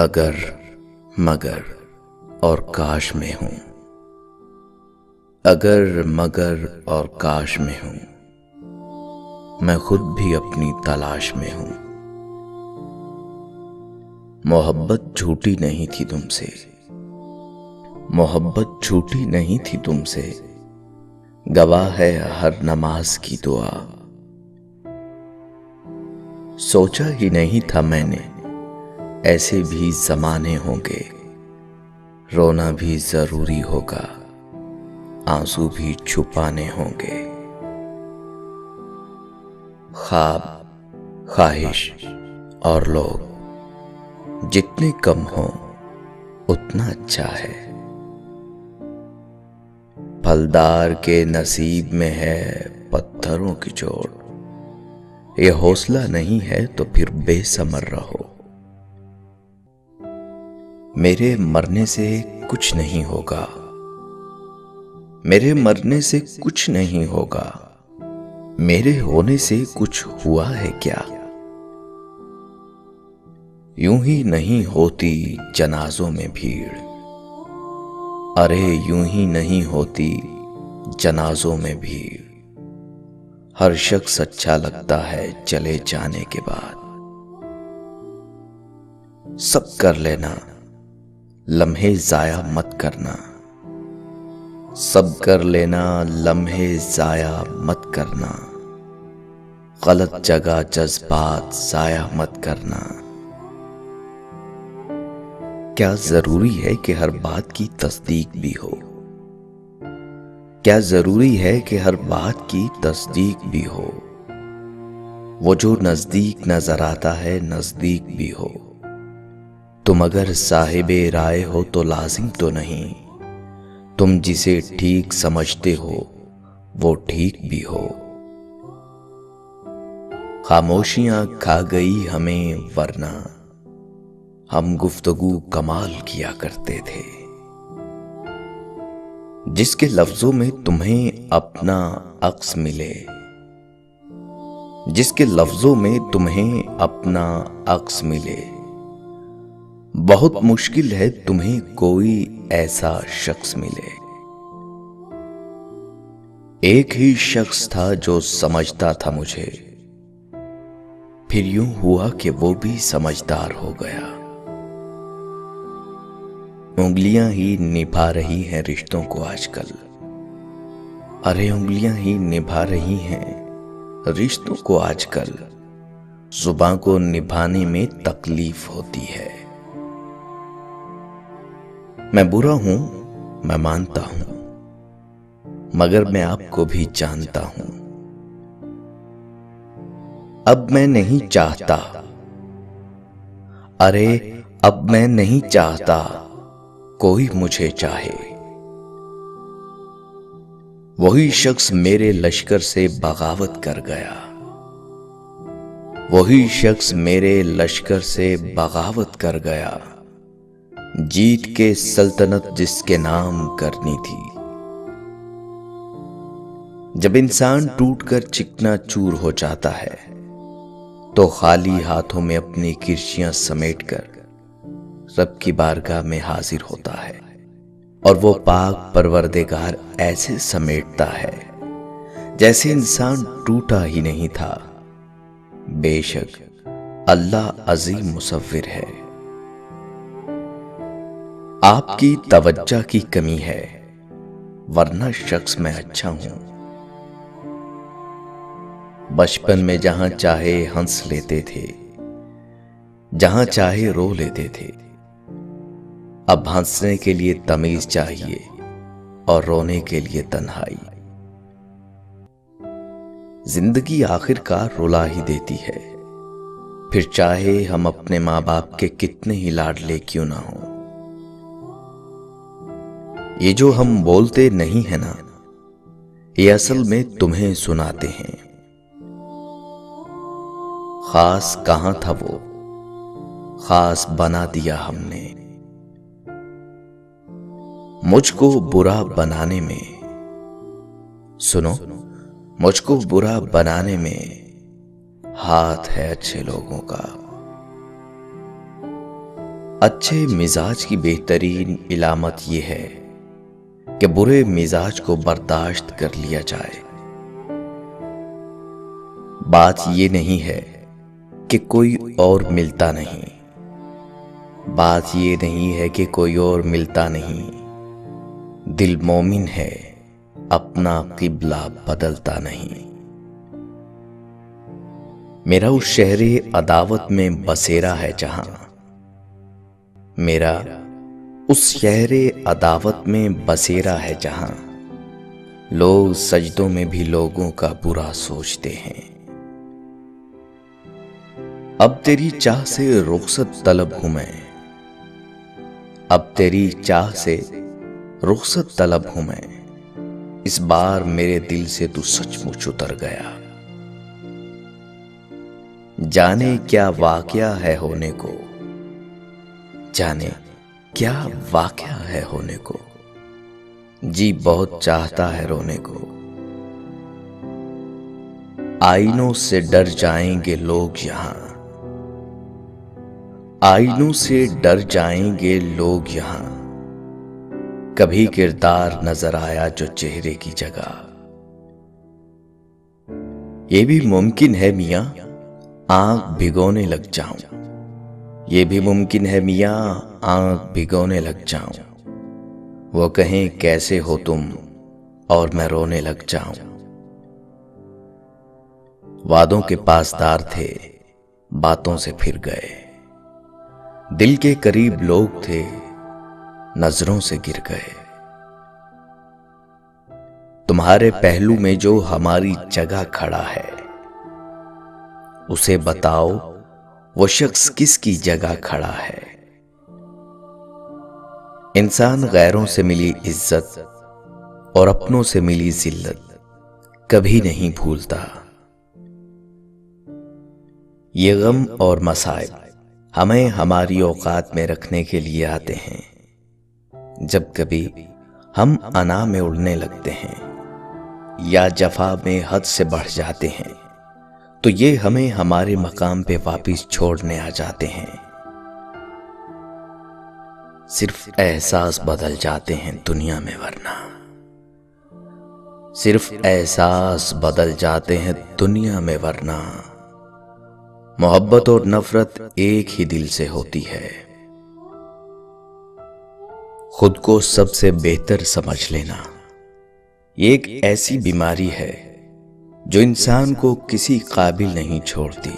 अगर मगर और काश में हूं, अगर मगर और काश में हूं, मैं खुद भी अपनी तलाश में हूं। मोहब्बत झूठी नहीं थी तुमसे, मोहब्बत झूठी नहीं थी तुमसे, गवाह है हर नमाज की दुआ। सोचा ही नहीं था मैंने ऐसे भी ज़माने होंगे, रोना भी जरूरी होगा, आंसू भी छुपाने होंगे। ख्वाब, ख्वाहिश और लोग जितने कम हो उतना अच्छा है। फलदार के नसीब में है पत्थरों की चोट, ये हौसला नहीं है तो फिर बेसमर रहो। मेरे मरने से कुछ नहीं होगा, मेरे मरने से कुछ नहीं होगा, मेरे होने से कुछ हुआ है क्या? यूं ही नहीं होती जनाजों में भीड़, अरे यूं ही नहीं होती जनाजों में भीड़। हर शख्स अच्छा लगता है चले जाने के बाद। सब कर लेना, लम्हे जाया मत करना, सब कर लेना, लम्हे जाया मत करना, गलत जगह जज्बात जाया मत करना। क्या जरूरी है कि हर बात की तस्दीक भी हो? क्या जरूरी है कि हर बात की तस्दीक भी हो? वो जो नजदीक नजर आता है नजदीक भी हो। तुम अगर साहिबे राय हो तो लाजिम तो नहीं, तुम जिसे ठीक समझते हो वो ठीक भी हो। खामोशियां खा गई हमें वरना हम गुफ्तगू कमाल किया करते थे। जिसके लफ्जों में तुम्हें अपना अक्स मिले, जिसके लफ्जों में तुम्हें अपना अक्स मिले, बहुत मुश्किल है तुम्हें कोई ऐसा शख्स मिले। एक ही शख्स था जो समझता था मुझे, फिर यूं हुआ कि वो भी समझदार हो गया। उंगलियां ही निभा रही हैं रिश्तों को आजकल, अरे उंगलियां ही निभा रही हैं रिश्तों को आजकल। जुबान को निभाने में तकलीफ होती है। मैं बुरा हूं, मैं मानता हूं, मगर मैं आपको भी जानता हूं। अब मैं नहीं चाहता, अरे अब मैं नहीं चाहता कोई मुझे चाहे। वही शख्स मेरे लश्कर से बगावत कर गया, वही शख्स मेरे लश्कर से बगावत कर गया। जीत के सल्तनत जिसके नाम करनी थी। जब इंसान टूटकर चिकना चूर हो जाता है तो खाली हाथों में अपनी किर्चियां समेटकर रब की बारगाह में हाजिर होता है, और वो पाक परवरदिगार ऐसे समेटता है जैसे इंसान टूटा ही नहीं था। बेशक अल्लाह अजीम मुसव्विर है। आपकी तवज्जो की कमी है, वरना शख्स मैं अच्छा हूं। बचपन में जहां चाहे हंस लेते थे, जहां चाहे रो लेते थे। अब हंसने के लिए तमीज चाहिए और रोने के लिए तन्हाई। जिंदगी आखिरकार रुला ही देती है, फिर चाहे हम अपने माँ बाप के कितने ही लाडले क्यों ना हो। ये जो हम बोलते नहीं है ना, ये असल में तुम्हें सुनाते हैं। खास कहां था वो, खास बना दिया हमने। मुझको बुरा बनाने में, सुनो, मुझको बुरा बनाने में हाथ है अच्छे लोगों का। अच्छे मिजाज की बेहतरीन इलामत यह है कि बुरे मिजाज को बर्दाश्त कर लिया जाए। बात यह नहीं है कि कोई और मिलता नहीं, बात यह नहीं है कि कोई और मिलता नहीं। दिल मोमिन है, अपना किबला बदलता नहीं। मेरा उस शहरे अदावत में बसेरा है जहां, मेरा उस शहरे अदावत में बसेरा है जहां लोग सजदों में भी लोगों का बुरा सोचते हैं। अब तेरी चाह से रुखसत तलब हूं मैं, अब तेरी चाह से रुखसत तलब हूं मैं। इस बार मेरे दिल से तू सचमुच उतर गया। जाने क्या वाकया है होने को, जाने क्या वाकया है होने को। जी बहुत चाहता है रोने को। आईनों से डर जाएंगे लोग यहां, आईनों से डर जाएंगे लोग यहां। कभी किरदार नजर आया जो चेहरे की जगह। ये भी मुमकिन है मियां आंख भिगोने लग जाऊं, ये भी मुमकिन है मियां आंख भिगोने लग जाऊं। वो कहें कैसे हो तुम और मैं रोने लग जाऊं। वादों के पासदार थे, बातों से फिर गए। दिल के करीब लोग थे, नजरों से गिर गए। तुम्हारे पहलू में जो हमारी जगह खड़ा है, उसे बताओ वो शख्स किसकी जगह खड़ा है। इंसान गैरों से मिली इज्जत और अपनों से मिली जिल्लत कभी नहीं भूलता। ये गम और मसाइब हमें हमारी औकात में रखने के लिए आते हैं। जब कभी हम अना में उड़ने लगते हैं या जफा में हद से बढ़ जाते हैं, तो ये हमें हमारे मकाम पे वापस छोड़ने आ जाते हैं। सिर्फ एहसास बदल जाते हैं दुनिया में, वरना सिर्फ एहसास बदल जाते हैं दुनिया में, वरना मोहब्बत और नफरत एक ही दिल से होती है। खुद को सबसे बेहतर समझ लेना ये एक ऐसी बीमारी है जो इंसान को किसी काबिल नहीं छोड़ती।